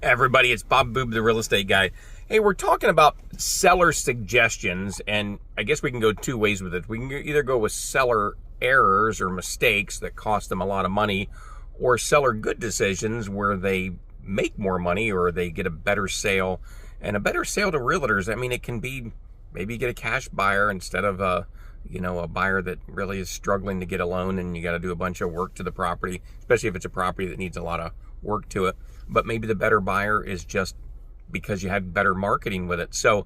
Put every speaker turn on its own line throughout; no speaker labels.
Everybody, it's Bob Boob, the real estate guy. Hey, we're talking about seller suggestions, and I guess we can go two ways with it. We can either go with seller errors or mistakes that cost them a lot of money, or seller good decisions where they make more money or they get a better sale. And a better sale to realtors, I mean, it can be maybe you get a cash buyer instead of a buyer that really is struggling to get a loan and you got to do a bunch of work to the property, especially if it's a property that needs a lot of work to it. But maybe the better buyer is just because you had better marketing with it. So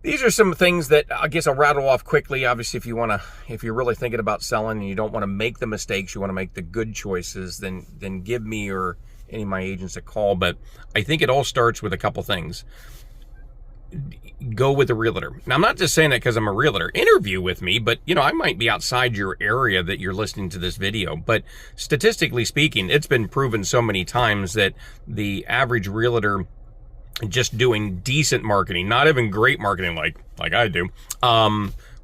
these are some things that I guess I'll rattle off quickly. Obviously, if you're really thinking about selling and you don't want to make the mistakes, you want to make the good choices, then give me or any of my agents a call. But I think it all starts with a couple things. Go with a realtor. Now, I'm not just saying that because I'm a realtor. Interview with me, but I might be outside your area that you're listening to this video. But statistically speaking, it's been proven so many times that the average realtor just doing decent marketing, not even great marketing like I do,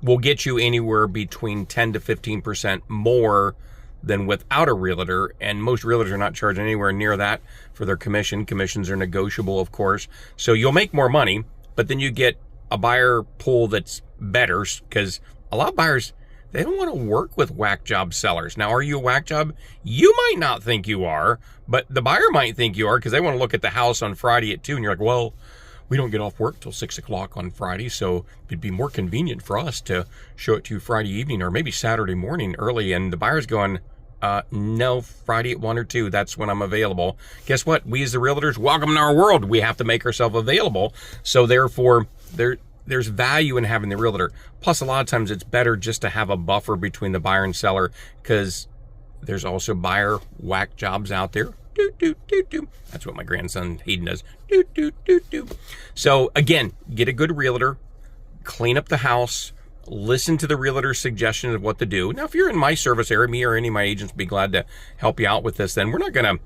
will get you anywhere between 10 to 15% more than without a realtor. And most realtors are not charging anywhere near that for their commission. Commissions are negotiable, of course. So you'll make more money, but then you get a buyer pool that's better, because a lot of buyers, they don't want to work with whack job sellers. Now, are you a whack job? You might not think you are, but the buyer might think you are, because they want to look at the house on Friday at 2, and you're like, well, we don't get off work till 6 o'clock on Friday, so it'd be more convenient for us to show it to you Friday evening or maybe Saturday morning early. And the buyer's going, no, Friday at 1 or 2, that's when I'm available. Guess what? We as the realtors, welcome to our world. We have to make ourselves available. So therefore, there's value in having the realtor. Plus, a lot of times it's better just to have a buffer between the buyer and seller, because there's also buyer whack jobs out there. Do, do, do, do. That's what my grandson Hayden does. Do, do, do, do. So again, get a good realtor, clean up the house, listen to the realtor's suggestion of what to do. Now, if you're in my service area, me or any of my agents will be glad to help you out with this. Then we're not going to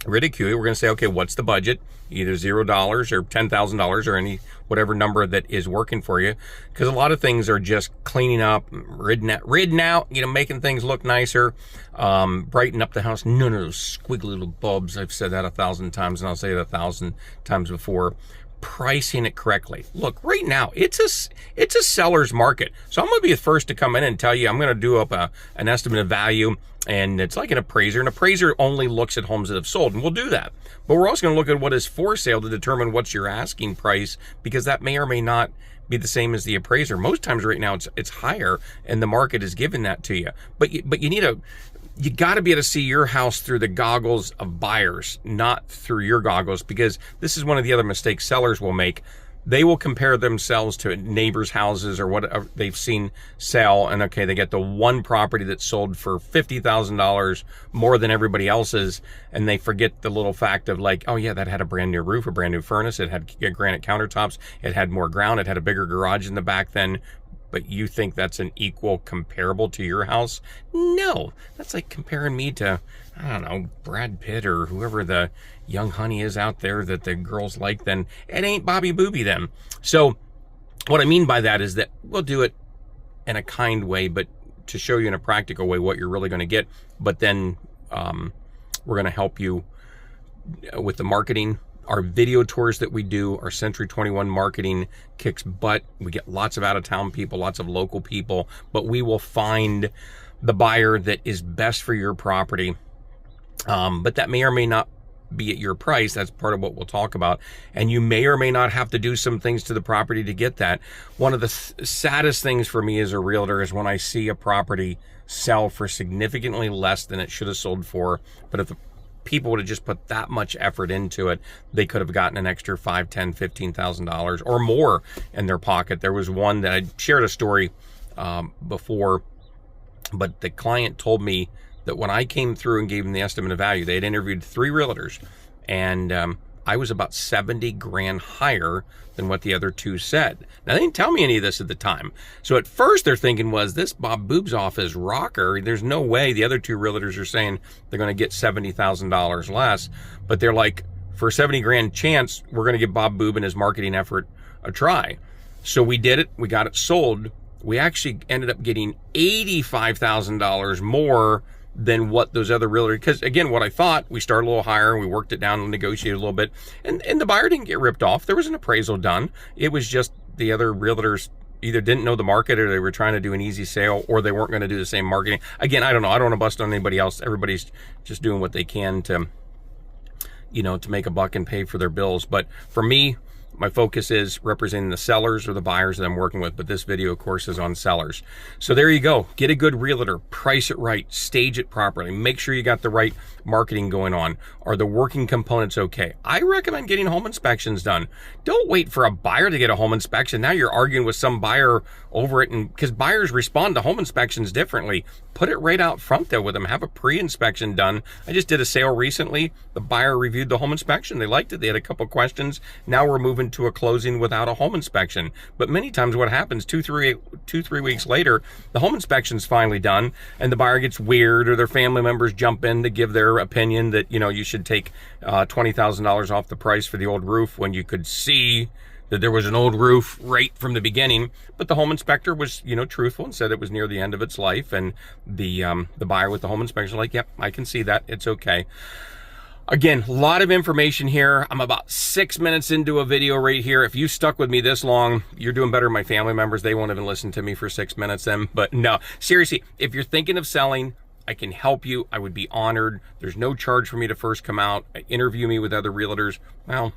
ridicule you. We're going to say, okay, what's the budget? Either $0 or $10,000 or any whatever number that is working for you. Because a lot of things are just cleaning up, ridden out, making things look nicer, brighten up the house. None of those squiggly little bulbs. I've said that 1,000 times, and I'll say it 1,000 times before. Pricing it correctly. Look, right now it's a seller's market, so I'm going to be the first to come in and tell you I'm going to do up an estimate of value, and it's like an appraiser. An appraiser only looks at homes that have sold, and we'll do that. But we're also going to look at what is for sale to determine what's your asking price, because that may or may not be the same as the appraiser. Most times right now it's higher, and the market is giving that to you. But you got to be able to see your house through the goggles of buyers, not through your goggles, because this is one of the other mistakes sellers will make. They will compare themselves to neighbors' houses or whatever they've seen sell, and okay, they get the one property that sold for $50,000 more than everybody else's, and they forget the little fact of like, oh yeah, that had a brand new roof, a brand new furnace, it had granite countertops, it had more ground, it had a bigger garage in the back then. But you think that's an equal comparable to your house? No, that's like comparing me to, I don't know, Brad Pitt or whoever the young honey is out there that the girls like. Then it ain't Bobby Booby then. So what I mean by that is that we'll do it in a kind way, but to show you in a practical way what you're really going to get. But then we're going to help you with the marketing. Our video tours that we do, our Century 21 marketing kicks butt. We get lots of out-of-town people, lots of local people, but we will find the buyer that is best for your property. But that may or may not be at your price. That's part of what we'll talk about. And you may or may not have to do some things to the property to get that. One of the saddest things for me as a realtor is when I see a property sell for significantly less than it should have sold for. But if the people would have just put that much effort into it, they could have gotten an extra $5,000, $10,000, $15,000 or more in their pocket. There was one that I shared a story before, but the client told me that when I came through and gave them the estimate of value, they had interviewed 3 realtors, and I was about 70 grand higher than what the other 2 said. Now, they didn't tell me any of this at the time. So at first their thinking was, this Bob Boob's office rocker, there's no way the other 2 realtors are saying they're going to get $70,000 less. But they're like, for a 70 grand chance, we're going to give Bob Boob and his marketing effort a try. So we did it. We got it sold. We actually ended up getting $85,000 more than what those other realtors, because again, what I thought, we started a little higher and we worked it down and negotiated a little bit, and the buyer didn't get ripped off. There was an appraisal done. It was just the other realtors either didn't know the market, or they were trying to do an easy sale, or they weren't going to do the same marketing. Again, I don't know. I don't want to bust on anybody else. Everybody's just doing what they can to, you know, to make a buck and pay for their bills. But for me, my focus is representing the sellers or the buyers that I'm working with, but this video, of course, is on sellers. So there you go. Get a good realtor, price it right, stage it properly, make sure you got the right marketing going on. Are the working components okay? I recommend getting home inspections done. Don't wait for a buyer to get a home inspection. Now you're arguing with some buyer over it, and because buyers respond to home inspections differently. Put it right out front there with them. Have a pre-inspection done. I just did a sale recently. The buyer reviewed the home inspection. They liked it. They had a couple questions. Now we're moving to a closing without a home inspection. But many times what happens, two, 3 weeks later, the home inspection's finally done, and the buyer gets weird, or their family members jump in to give their opinion that, you know, you should take $20,000 off the price for the old roof, when you could see that there was an old roof right from the beginning. But the home inspector was, you know, truthful and said it was near the end of its life, and the buyer with the home inspection was like, yep, I can see that, it's okay. Again, a lot of information here. I'm about 6 minutes into a video right here. If you stuck with me this long, you're doing better than my family members. They won't even listen to me for 6 minutes then. But no, seriously, if you're thinking of selling, I can help you. I would be honored. There's no charge for me to first come out, interview me with other realtors. Well,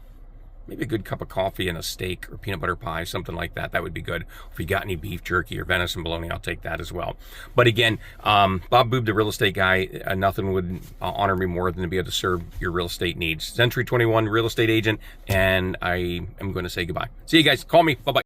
maybe a good cup of coffee and a steak or peanut butter pie, something like that. That would be good. If you got any beef jerky or venison bologna, I'll take that as well. But again, Bob Boob, the real estate guy, nothing would honor me more than to be able to serve your real estate needs. Century 21 real estate agent, and I am going to say goodbye. See you guys. Call me. Bye-bye.